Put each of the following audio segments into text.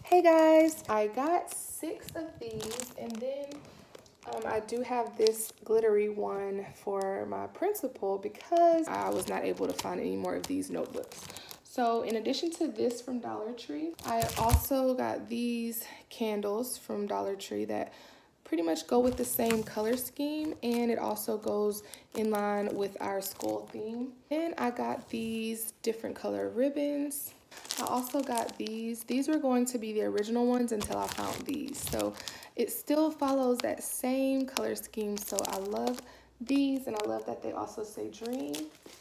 Hey guys, I got 6 of these, and then I do have this glittery one for my principal because I was not able to find any more of these notebooks. So in addition to this from Dollar Tree, I also got these candles from Dollar Tree that pretty much go with the same color scheme, and it also goes in line with our school theme. And I got these different color ribbons. I also got these. These were going to be the original ones until I found these. So it still follows that same color scheme. So I love these, and I love that they also say dream.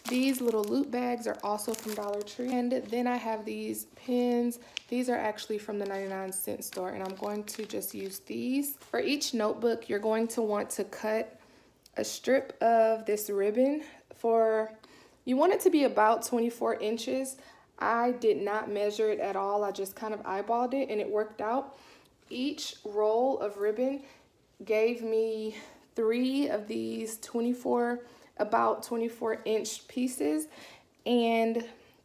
These little loot bags are also from Dollar Tree. And then I have these pins. These are actually from the 99-cent store, and I'm going to just use these. For each notebook, you're going to want to cut a strip of this ribbon you want it to be about 24 inches. I did not measure it at all. I just kind of eyeballed it, and it worked out. Each roll of ribbon gave me 3 of these about 24-inch pieces, and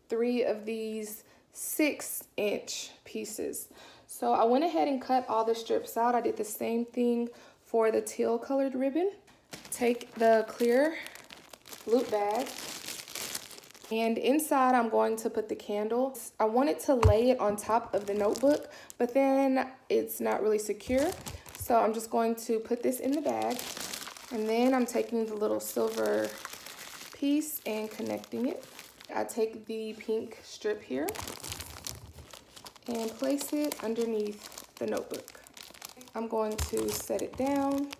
3 of these 6-inch pieces. So I went ahead and cut all the strips out. I did the same thing for the teal colored ribbon. Take the clear loop bag, and inside I'm going to put the candle. I wanted to lay it on top of the notebook, but then it's not really secure. So I'm just going to put this in the bag, and then I'm taking the little silver piece and connecting it. I take the pink strip here and place it underneath the notebook. I'm going to set it down,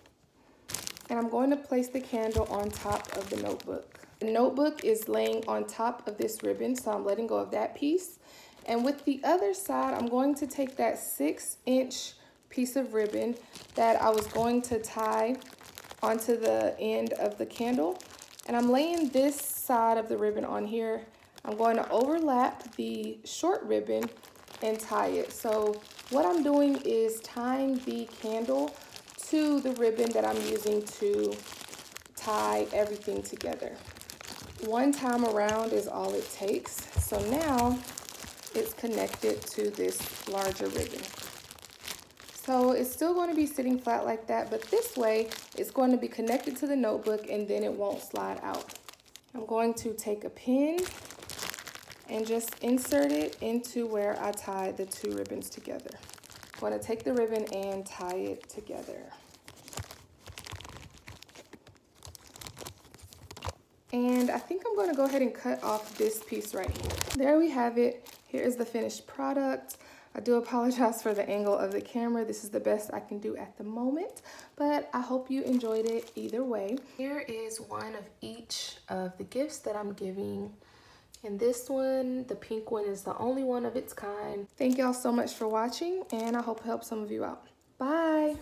and I'm going to place the candle on top of the notebook. The notebook is laying on top of this ribbon, so I'm letting go of that piece. And with the other side, I'm going to take that 6-inch piece of ribbon that I was going to tie onto the end of the candle, and I'm laying this side of the ribbon on here. I'm going to overlap the short ribbon and tie it. So what I'm doing is tying the candle to the ribbon that I'm using to tie everything together. One time around is all it takes. So now it's connected to this larger ribbon. So it's still going to be sitting flat like that, but this way it's going to be connected to the notebook, and then it won't slide out. I'm going to take a pin and just insert it into where I tied the 2 ribbons together. I'm going to take the ribbon and tie it together. And I think I'm going to go ahead and cut off this piece right here. There we have it. Here is the finished product. I do apologize for the angle of the camera. This is the best I can do at the moment, but I hope you enjoyed it either way. Here is one of each of the gifts that I'm giving. And this one, the pink one, is the only one of its kind. Thank y'all so much for watching, and I hope it helps some of you out. Bye.